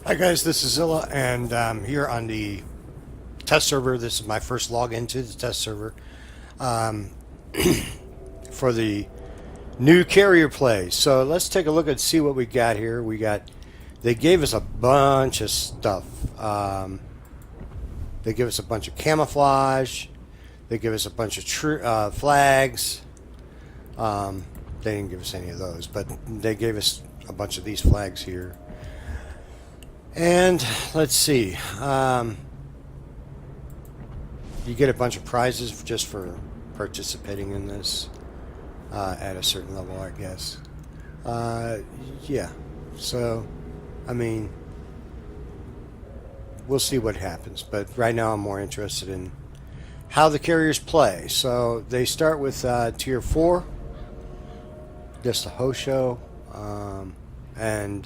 Hi guys, this is Zilla, and I'm here on the test server. This is my first login to the test server um, for the new carrier play. So let's take a look and see what we got here. They gave us a bunch of stuff. They give us a bunch of camouflage. They give us a bunch of flags. They didn't give us any of those, but they gave us a bunch of these flags here. And let's see. You get a bunch of prizes just for participating in this at a certain level, I guess. Yeah. So, I mean, we'll see what happens. But right now, I'm more interested in how the carriers play. So they start with Tier 4, just the host show, and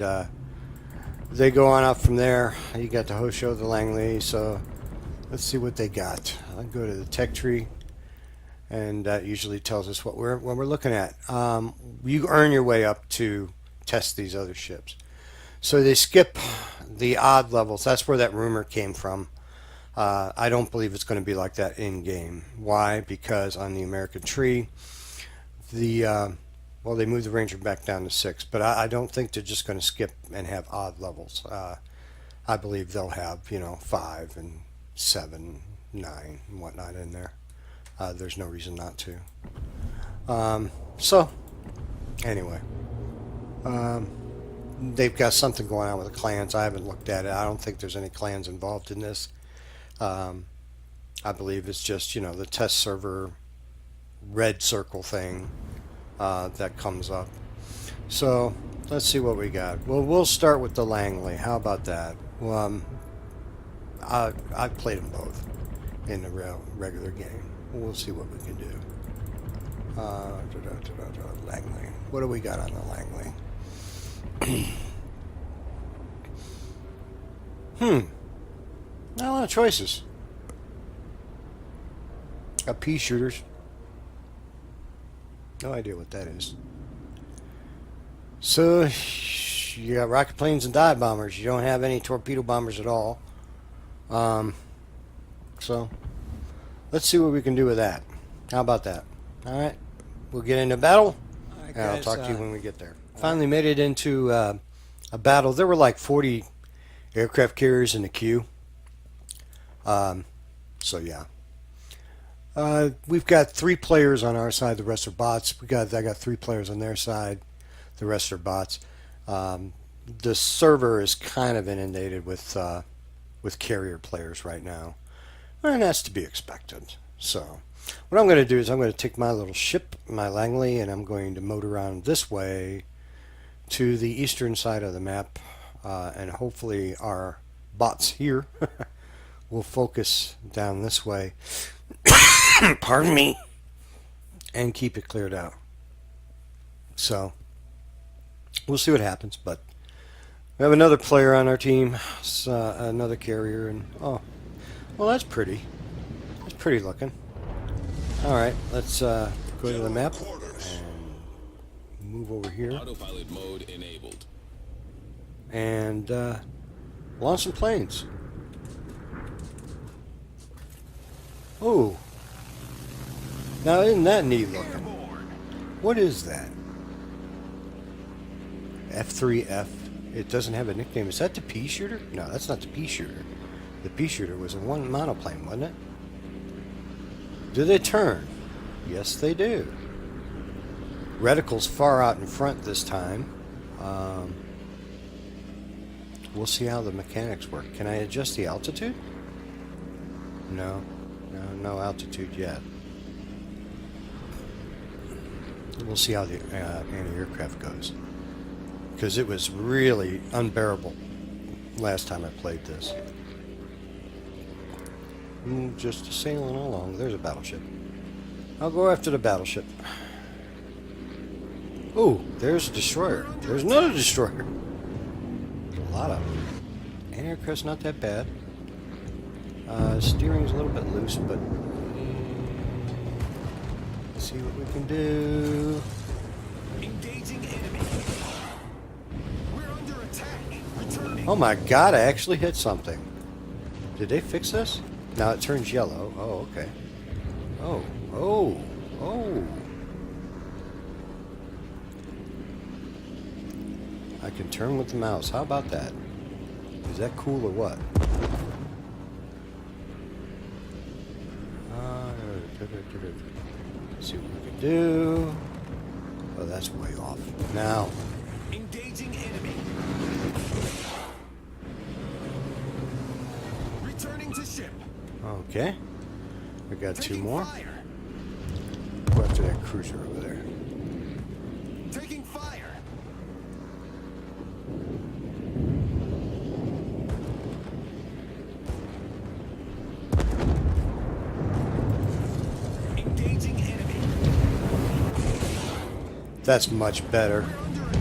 they go on up from there. You got the host show, the Langley. So let's see what they got. I'll go to the tech tree, and that usually tells us what we're looking at. You earn your way up to test these other ships. So they skip the odd levels. That's where that rumor came from. I don't believe it's going to be like that in game. Why? Because on the American tree, well, they moved the Ranger back down to 6, but I don't think they're just going to skip and have odd levels. I believe they'll have, 5 and 7, 9, and whatnot in there. There's no reason not to. So, anyway. They've got something going on with the clans. I haven't looked at it. I don't think there's any clans involved in this. I believe it's just, the test server red circle thing that comes up. So let's see what we got. Well, we'll start with the Langley. How about that? Well, I've played them both in the regular game. We'll see what we can do. Langley. What do we got on the Langley? Not a lot of choices. Got pea shooters. No idea what that is. So you got rocket planes and dive bombers. You don't have any torpedo bombers at all. So let's see what we can do with that. How about that? All right, we'll get into battle. And I'll talk to you when we get there. Finally made it into a battle. There were like 40 aircraft carriers in the queue. So yeah. We've got 3 players on our side. The rest are bots. I got 3 players on their side. The rest are bots. The server is kind of inundated with carrier players right now, and that's to be expected. So what I'm going to do is I'm going to take my little ship, my Langley, and I'm going to motor around this way to the eastern side of the map, and hopefully our bots here will focus down this way. Pardon me, and keep it cleared out. So we'll see what happens, but we have another player on our team, another carrier, and oh, well, that's pretty. That's pretty looking. All right, let's go to the map and move over here. Autopilot mode enabled. And launch some planes. Oh. Now, isn't that neat looking? What is that? F3F. It doesn't have a nickname. Is that the pea shooter? No, that's not the pea shooter. The pea shooter was a one monoplane, wasn't it? Do they turn? Yes, they do. Reticle's far out in front this time. We'll see how the mechanics work. Can I adjust the altitude? No. No altitude yet. We'll see how the anti-aircraft goes, because it was really unbearable last time I played this. Just sailing along. There's a battleship. I'll go after the battleship. Oh, there's a destroyer. There's another destroyer. There's a lot of them. Anti-aircraft's not that bad. Steering's a little bit loose, but let's see what we can do. Engaging enemy. We're under attack. Returning. Oh my god, I actually hit something. Did they fix this? Now it turns yellow. Oh, okay. Oh, oh, oh. I can turn with the mouse. How about that? Is that cool or what? Let's see what we can do. Oh, that's way off. Now. Engaging enemy. Returning to ship. Okay. We got two Taking more. fire. Go after that cruiser over there. Taking fire. Engaging enemy. That's much better.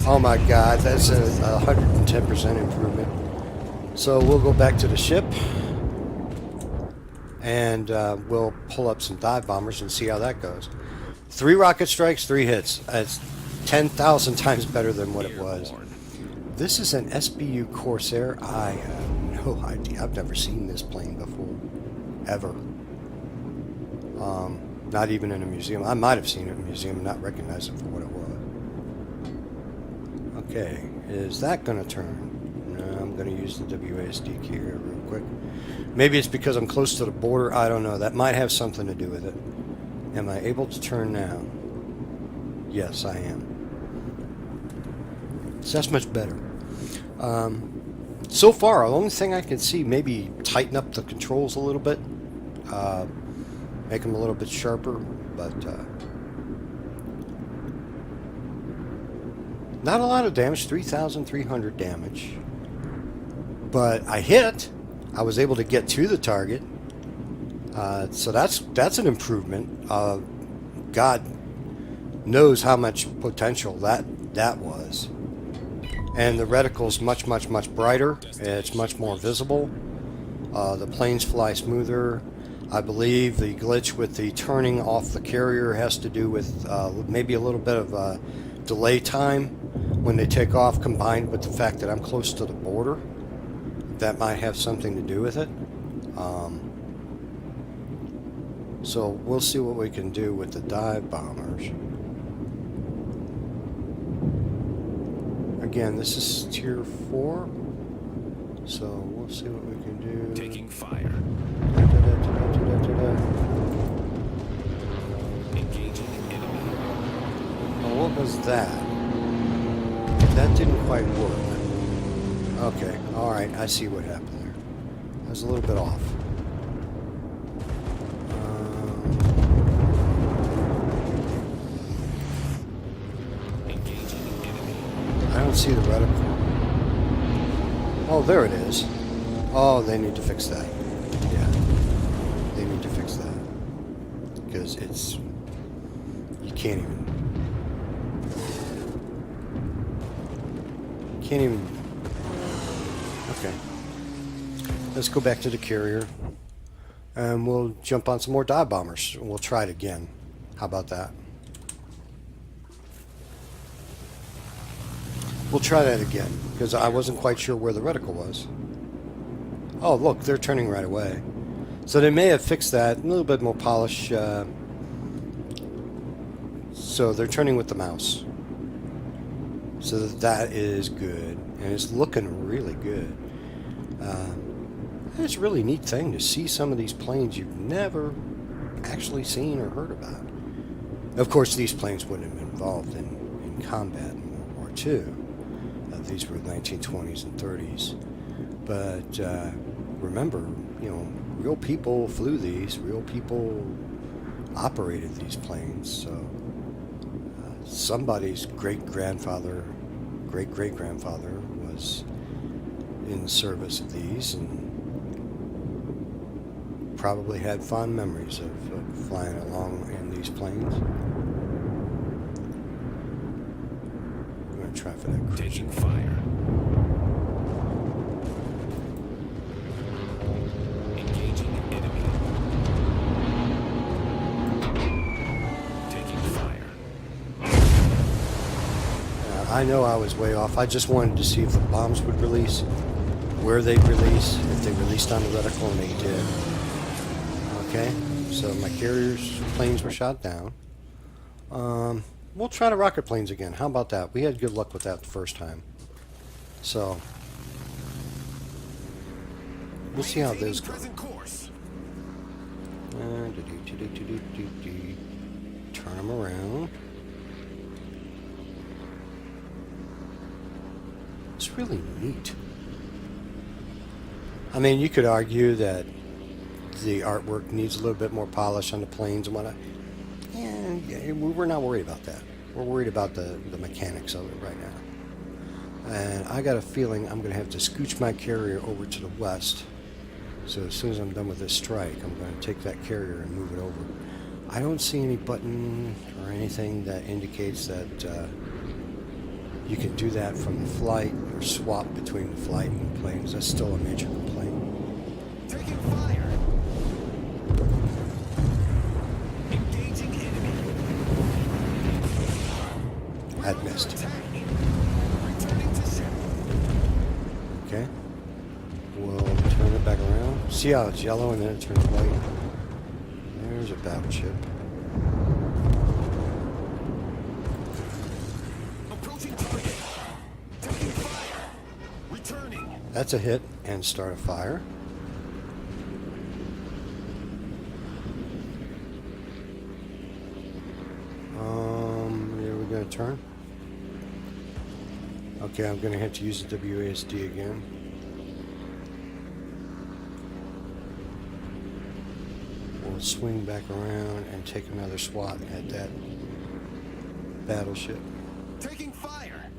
Oh my god, that's a 110% improvement. So we'll go back to the ship and we'll pull up some dive bombers and see how that goes. 3 rocket strikes, 3 hits. It's 10,000 times better than what it was. This is an SBU Corsair. I have no idea. I've never seen this plane before. Ever. Not even in a museum. I might have seen it in a museum and not recognized it for what it was. Okay, is that going to turn? No, I'm going to use the WASD key here real quick. Maybe it's because I'm close to the border. I don't know. That might have something to do with it. Am I able to turn now? Yes, I am. So that's much better. So far, the only thing I can see, maybe tighten up the controls a little bit. Make them a little bit sharper, but not a lot of damage, 3,300 damage. But I hit. I was able to get to the target. So that's an improvement. God knows how much potential that was. And the reticle's much brighter. It's much more visible. The planes fly smoother. I believe the glitch with the turning off the carrier has to do with maybe a little bit of delay time when they take off, combined with the fact that I'm close to the border. That might have something to do with it. So we'll see what we can do with the dive bombers. Again, this is tier 4, so we'll see what we can do. Taking fire. Engaging enemy. Oh, what was that? That didn't quite work. Okay, alright, I see what happened there. I was a little bit off. Engaging enemy. I don't see the reticle. Oh, there it is. Oh, they need to fix that. Yeah. They need to fix that. Because it's... You can't even... Can't even... Okay. Let's go back to the carrier. And we'll jump on some more dive bombers. We'll try it again. How about that? We'll try that again, because I wasn't quite sure where the reticle was. Oh, look, they're turning right away. So they may have fixed that, a little bit more polish. So they're turning with the mouse. So that is good, and it's looking really good. It's a really neat thing to see some of these planes you've never actually seen or heard about. Of course, these planes wouldn't have been involved in combat in World War II. These were the 1920s and 30s. But remember, you know, real people flew these. Real people operated these planes. So somebody's great-grandfather, great-great-grandfather was in service of these and probably had fond memories of flying along in these planes. I'm going to try for that cruiser. Taking fire. Engaging enemy. Taking fire. I know I was way off. I just wanted to see if the bombs would release, where they'd release, if they released on the reticle, and they did. Okay, so my carriers, planes were shot down. We'll try the rocket planes again. How about that? We had good luck with that the first time. So, we'll see how those go. Present course. Turn them around. It's really neat. I mean, you could argue that the artwork needs a little bit more polish on the planes and whatnot. Yeah, we're not worried about that. We're worried about the mechanics of it right now. And I got a feeling I'm going to have to scooch my carrier over to the west. So as soon as I'm done with this strike, I'm going to take that carrier and move it over. I don't see any button or anything that indicates that you can do that from the flight or swap between the flight and planes. That's still a major complaint. Taking fire. Engaging enemy. I'd missed. Returning to ship. Okay. We'll turn it back around. See how it's yellow and then it turns white? There's a battleship. Approaching target. Taking fire. Returning. That's a hit and start a fire. Are we going to turn? Okay, I'm going to have to use the WASD again. We'll swing back around and take another swat at that battleship. Taking fire.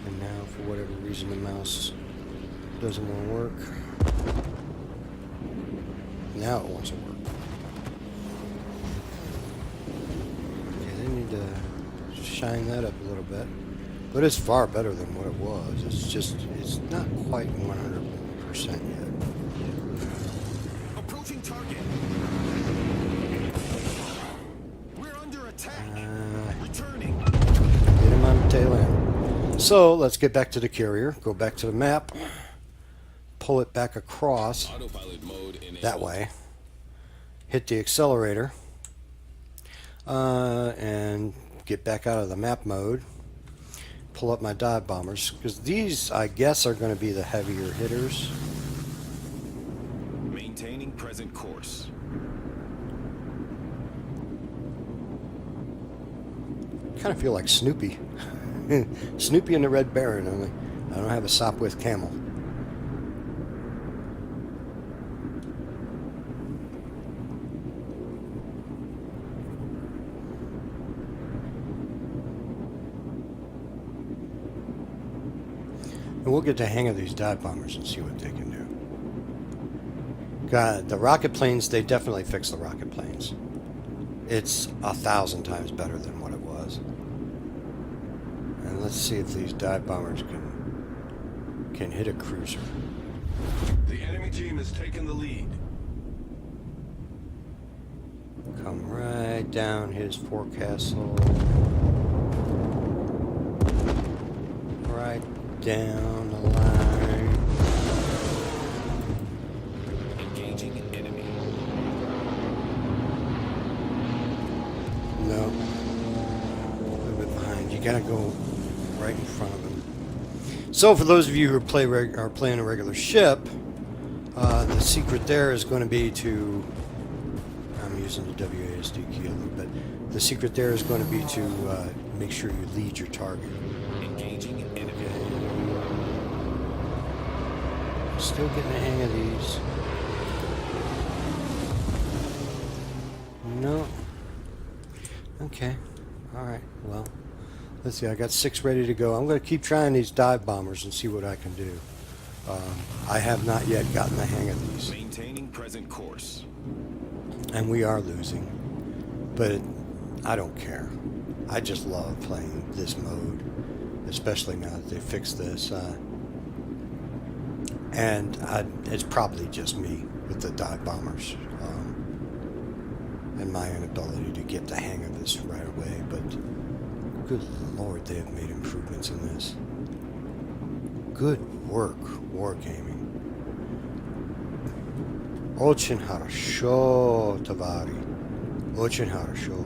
And now, for whatever reason, the mouse doesn't want to work. Now it wants to work. Okay, they need to shine that up a little bit. But it's far better than what it was. It's just, it's not quite 100% yet. Approaching target. We're under attack. Returning. Hit him on the tail end. So let's get back to the carrier. Go back to the map. Pull it back across Autopilot mode enabled. that way. Hit the accelerator. And get back out of the map mode. Pull up my dive bombers. Because these, I guess, are going to be the heavier hitters. Maintaining present course. Kind of feel like Snoopy. Snoopy and the Red Baron, only I don't have a Sopwith camel. And we'll get the hang of these dive bombers and see what they can do. God, the rocket planes, they definitely fixed the rocket planes. It's 1,000 times better than what it was. And let's see if these dive bombers can hit a cruiser. The enemy team has taken the lead. Come right down his forecastle. Right down the line. Engaging enemy. No. A little bit behind. You gotta go right in front of him. So for those of you who are playing a regular ship, the secret there is going to be to... I'm using the WASD key a little bit. The secret there is going to be to make sure you lead your target. Engaging enemy. Still getting the hang of these. No. Okay. Alright, well. Let's see, I got 6 ready to go. I'm going to keep trying these dive bombers and see what I can do. I have not yet gotten the hang of these. Maintaining present course. And we are losing. But I don't care. I just love playing this mode. Especially now that they fixed this. It's probably just me with the dive bombers. And my inability to get the hang of this right away. But Good Lord, they have made improvements in this. Good work, Wargaming. Очень хорошо, товарищ. Очень хорошо.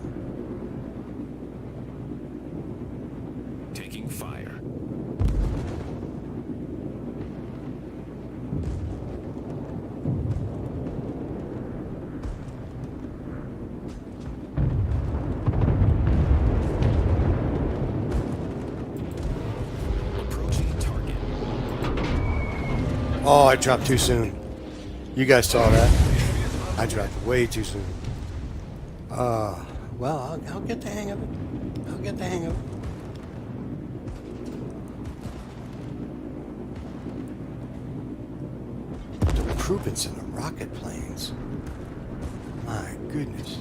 Taking fire. Approaching target. Oh, I dropped too soon. You guys saw that. I dropped way too soon. Well, I'll get the hang of it. I'll get the hang of it. The improvements in the rocket planes. My goodness.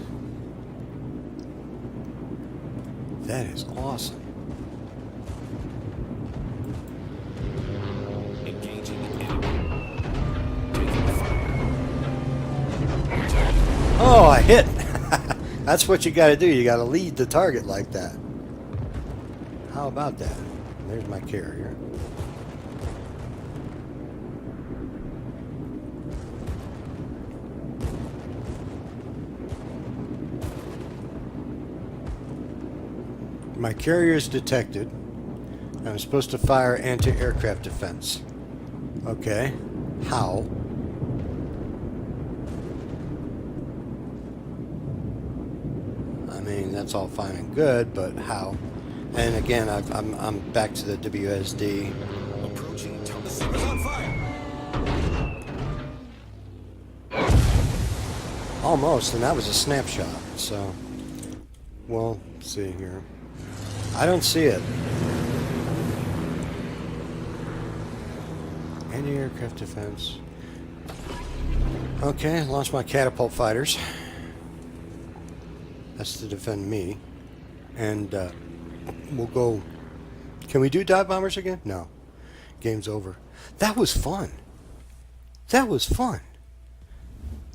That is awesome. Engaging enemy. Taking fire. Oh, I hit. That's what you got to do. You got to lead the target like that. How about that? There's my carrier. My carrier is detected. I'm supposed to fire anti-aircraft defense. Okay. How? I mean, that's all fine and good, but how? And again, I'm back to the WSD. Approaching target. Server's on fire. Almost, and that was a snapshot. So, we'll see here. I don't see it. Anti-aircraft defense. Okay, launch my catapult fighters. That's to defend me. And we'll go... Can we do dive bombers again? No. Game's over. That was fun. That was fun.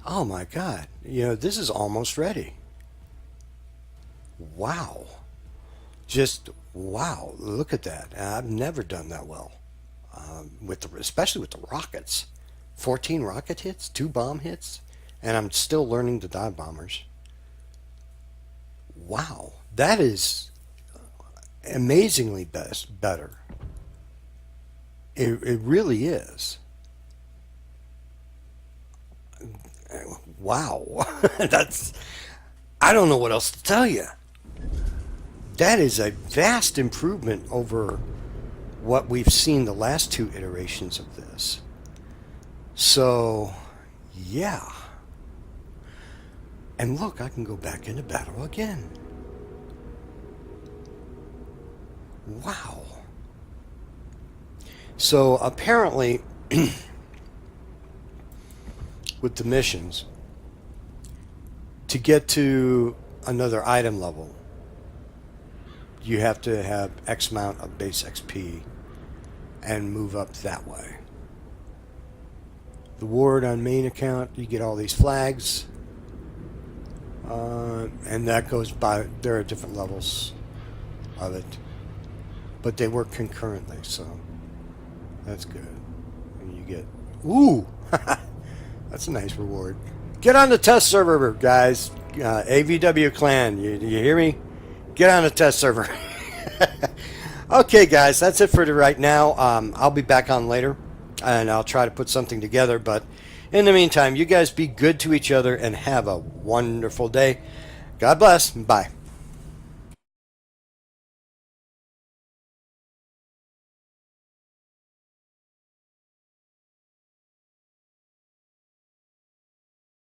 Oh my God. You know, this is almost ready. Wow. Just wow. Look at that. I've never done that well. Especially with the rockets. 14 rocket hits, 2 bomb hits, and I'm still learning the dive bombers. Wow, that is amazingly better. It really is. Wow, I don't know what else to tell you. That is a vast improvement over what we've seen the last 2 iterations of this. So, yeah. And look, I can go back into battle again. Wow. So apparently, with the missions, to get to another item level, you have to have X amount of base XP and move up that way. The ward on main account, you get all these flags. And that goes by, there are different levels of it. But they work concurrently, so that's good. And you get, ooh, that's a nice reward. Get on the test server, guys. AVW clan, you hear me? Get on the test server. Okay, guys, that's it for right now. I'll be back on later, and I'll try to put something together. But in the meantime, you guys be good to each other and have a wonderful day. God bless. Bye.